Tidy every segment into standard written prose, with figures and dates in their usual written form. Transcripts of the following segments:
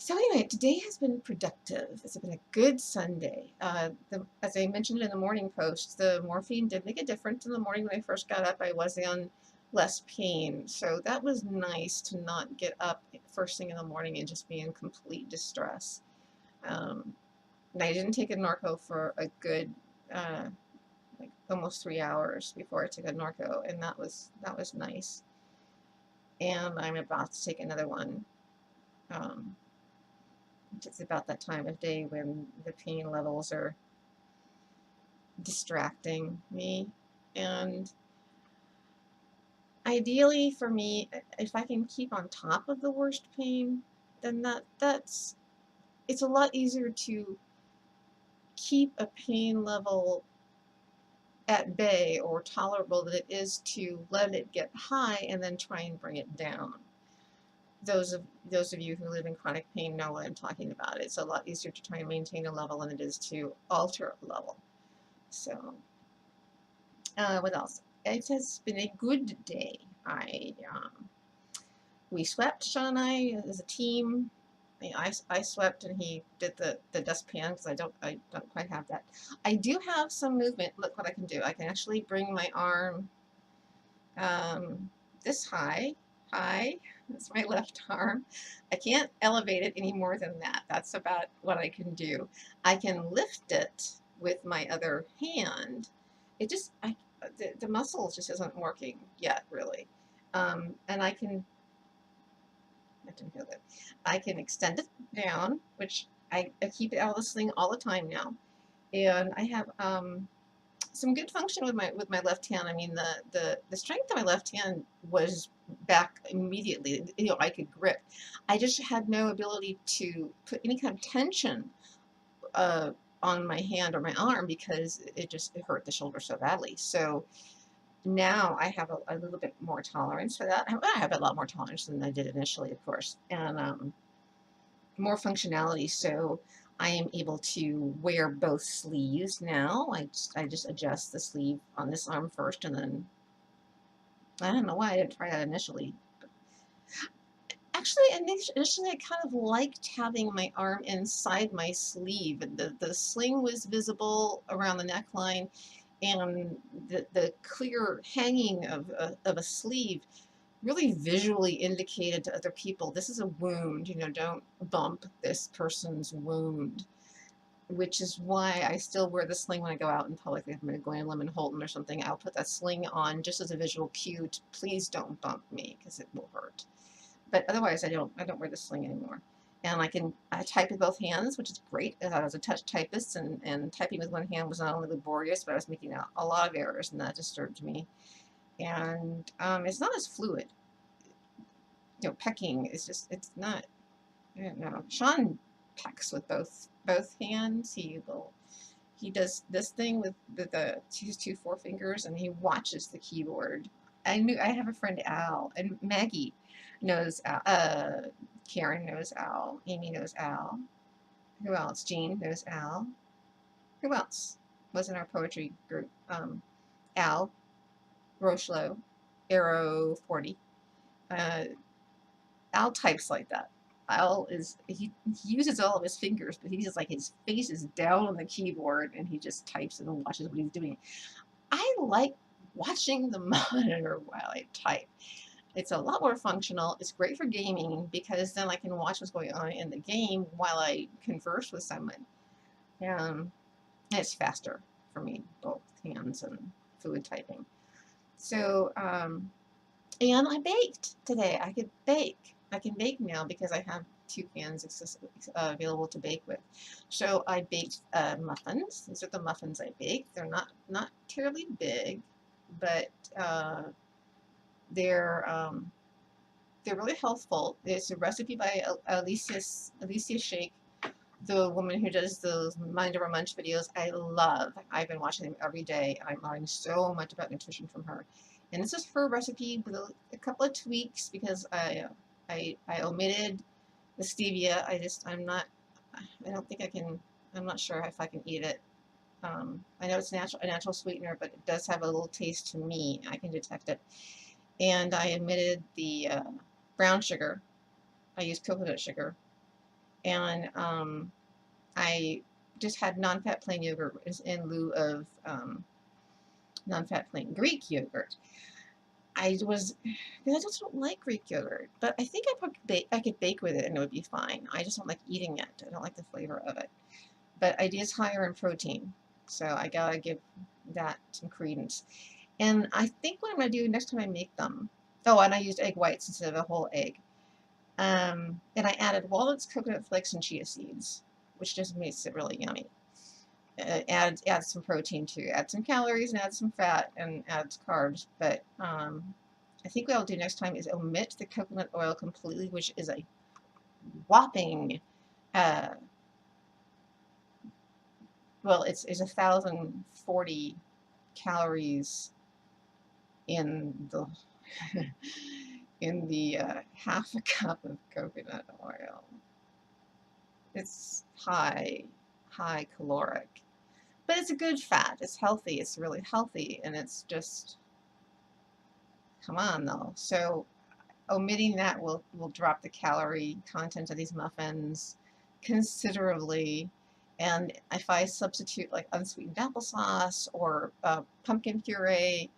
So anyway, today has been productive. It's been a good Sunday. As I mentioned in the morning post, the morphine did make a difference in the morning when I first got up. I was in less pain, so that was nice to not get up first thing in the morning and just be in complete distress. Um, and I didn't take a Norco for a good, like almost 3 hours before I took a Norco, and that was nice. And I'm about to take another one. Um, It's about that time of day when the pain levels are distracting me. And ideally for me, if I can keep on top of the worst pain, then that's it's a lot easier to keep a pain level at bay or tolerable than it is to let it get high and then try and bring it down. Those of you who live in chronic pain know what I'm talking about. It's a lot easier to try and maintain a level than it is to alter a level. So what else? It has been a good day. We swept, Sean and I, as a team. I swept and he did the dustpan because I don't quite have that. I do have some movement. Look what I can do. I can actually bring my arm um, this high. That's my left arm. I can't elevate it any more than that. That's about what I can do. I can lift it with my other hand. It just, the muscle just isn't working yet, really. And I didn't feel good. I can extend it down, which I keep it out of the sling all the time now. And I have some good function with my left hand. I mean, the strength of my left hand was back immediately. You know, I could grip. I just had no ability to put any kind of tension uh, on my hand or my arm because it hurt the shoulder so badly. So now I have a little bit more tolerance for that. I have a lot more tolerance than I did initially, of course, and more functionality. So I am able to wear both sleeves now. I just adjust the sleeve on this arm first, and then I don't know why I didn't try that initially. Actually, initially I kind of liked having my arm inside my sleeve. The sling was visible around the neckline, and the clear hanging of a sleeve really visually indicated to other people, this is a wound, don't bump this person's wound, which is why I still wear the sling when I go out in public. If I'm going to go in Lemon Holton or something, I'll put that sling on just as a visual cue to please don't bump me because it will hurt. But otherwise, I don't wear the sling anymore. And I type with both hands, which is great. I was a touch typist, and typing with one hand was not only laborious, but I was making a lot of errors, and that disturbed me. And it's not as fluid. Pecking is just, it's not, I don't know. Sean pecks with both hands. He does this thing with his two forefingers, and he watches the keyboard. I have a friend, Al, and Maggie knows Al. Karen knows Al. Amy knows Al. Who else? Jean knows Al. Who else was in our poetry group? Al Rochelo, Arrow 40. Uh, Al types like that. Al is he uses all of his fingers, but he's like his face is down on the keyboard and he just types and watches what he's doing. I like watching the monitor while I type. It's a lot more functional. It's great for gaming because then I can watch what's going on in the game while I converse with someone. And it's faster for me, both hands and fluid typing. So, and I baked today. I could bake. I can bake now because I have two pans available to bake with. So I baked muffins. These are the muffins I baked. They're not terribly big, but uh, they're um, they're really healthful. It's a recipe by Alicia Shake, the woman who does those Mind Over Munch videos. I love. I've been watching them every day. I'm learning so much about nutrition from her. And this is her recipe with a couple of tweaks because I omitted the stevia. I don't think I can. I'm not sure if I can eat it. I know it's a natural sweetener, but it does have a little taste to me. I can detect it. And I omitted the brown sugar. I use coconut sugar. and I just had non-fat plain yogurt in lieu of non-fat plain Greek yogurt. I just don't like Greek yogurt, but I think I could bake with it and it would be fine. I just don't like eating it. I don't like the flavor of it. But it is higher in protein, so I gotta give that some credence. And I think what I'm gonna do next time I make them. Oh, and I used egg whites instead of a whole egg. And I added walnuts, coconut flakes, and chia seeds, which just makes it really yummy. Add some protein too. Add some calories and add some fat and add carbs. But I think what I'll do next time is omit the coconut oil completely, which is a whopping, well, it's 1,040 calories in the in the half a cup of coconut oil. It's high caloric. But it's a good fat. It's healthy. It's really healthy. And it's just, come on though. So omitting that will drop the calorie content of these muffins considerably. And if I substitute like unsweetened applesauce or pumpkin puree,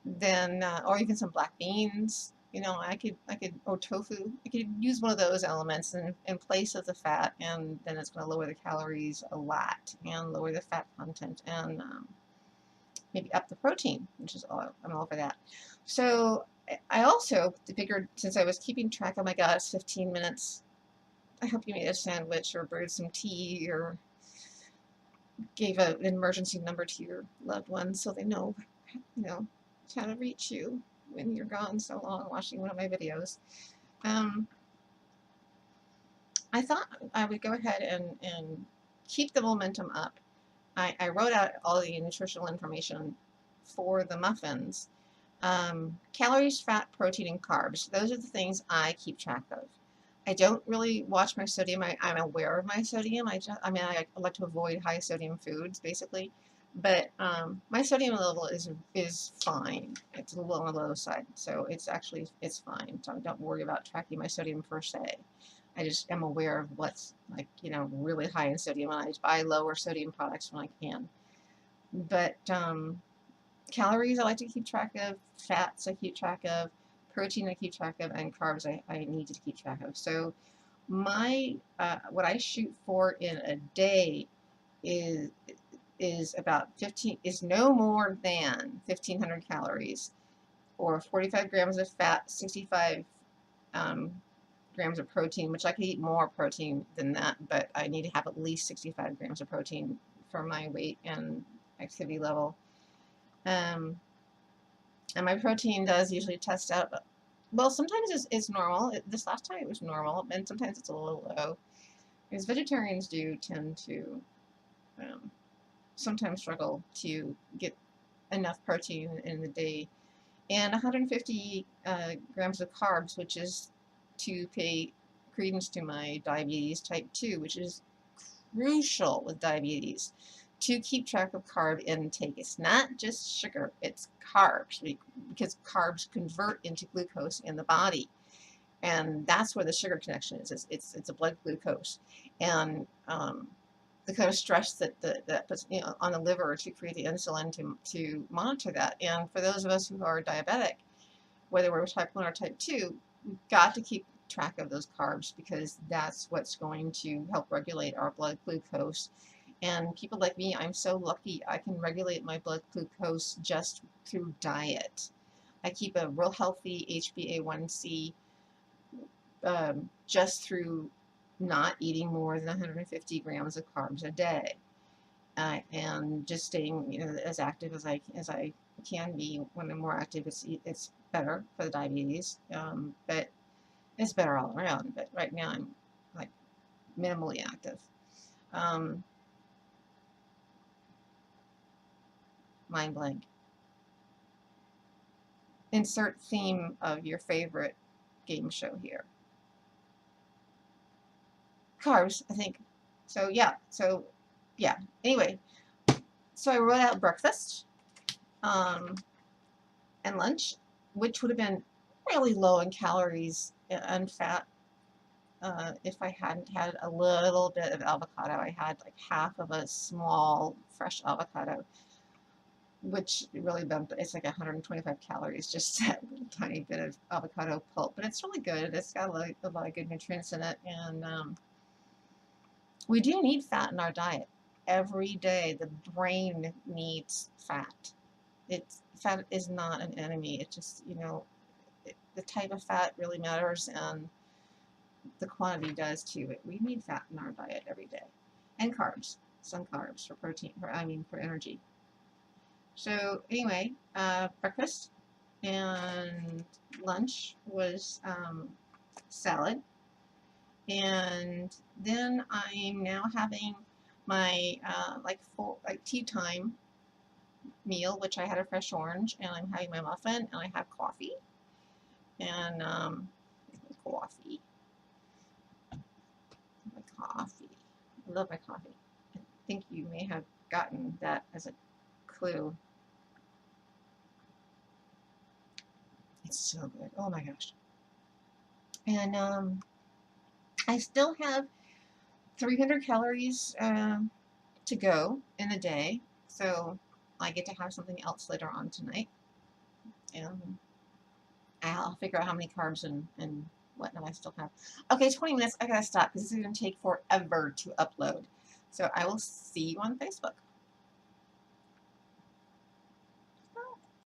then or even some black beans, you know, I could or tofu, I could use one of those elements in place of the fat, and then it's going to lower the calories a lot and lower the fat content and maybe up the protein, which is all, I'm all for that. So I also figured, since I was keeping track, oh my god, it's 15 minutes. I hope you made a sandwich or brewed some tea or gave an emergency number to your loved ones so they know, you know, how to reach you when you're gone so long watching one of my videos. I thought I would go ahead and keep the momentum up. I wrote out all the nutritional information for the muffins. Calories, fat, protein, and carbs. Those are the things I keep track of. I don't really watch my sodium. I'm aware of my sodium. I like to avoid high sodium foods, basically. But my sodium level is fine. It's a little on the low side, so it's fine. So don't worry about tracking my sodium per se. I just am aware of what's, like, you know, really high in sodium, and I just buy lower sodium products when I can. But calories I like to keep track of, fats I keep track of, protein I keep track of, and carbs I need to keep track of. So my what I shoot for in a day is about 15, is no more than 1,500 calories, or 45 grams of fat, 65 grams of protein, which I could eat more protein than that, but I need to have at least 65 grams of protein for my weight and activity level. And my protein does usually test out, well, sometimes it's normal. This last time it was normal, and sometimes it's a little low, because vegetarians do tend to sometimes struggle to get enough protein in the day. And 150 grams of carbs, which is to pay credence to my diabetes type 2, which is crucial with diabetes, to keep track of carb intake. It's not just sugar, it's carbs, because carbs convert into glucose in the body. And that's where the sugar connection is. It's a blood glucose. And the kind of stress that puts, you know, on the liver to create the insulin to monitor that. And for those of us who are diabetic, whether we're type 1 or type 2, we've got to keep track of those carbs, because that's what's going to help regulate our blood glucose. And people like me, I'm so lucky I can regulate my blood glucose just through diet. I keep a real healthy HbA1c just through not eating more than 150 grams of carbs a day, and just staying, you know, as active as I can be. When I'm more active, it's better for the diabetes, but it's better all around. But right now I'm like minimally active. Mind blank. Insert theme of your favorite game show here. Carbs, I think. So yeah. Anyway, so I wrote out breakfast and lunch, which would have been really low in calories and fat. if I hadn't had a little bit of avocado. I had like half of a small fresh avocado, which really bumped. It's like 125 calories, just that little tiny bit of avocado pulp, but it's really good. It's got a lot of good nutrients in it, and we do need fat in our diet. Every day, the brain needs fat. Fat is not an enemy. It just, the type of fat really matters, and the quantity does too. We need fat in our diet every day, and carbs, some carbs for protein, for energy. So anyway, breakfast and lunch was salad, and then I'm now having my like tea time meal, which I had a fresh orange, and I'm having my muffin, and I have coffee, and coffee, my coffee. I love my coffee. I think you may have gotten that as a clue. It's so good. Oh my gosh. And I still have 300 calories to go in a day, so I get to have something else later on tonight. And I'll figure out how many carbs and whatnot I still have. Okay, 20 minutes. I gotta stop because this is gonna take forever to upload. So I will see you on Facebook.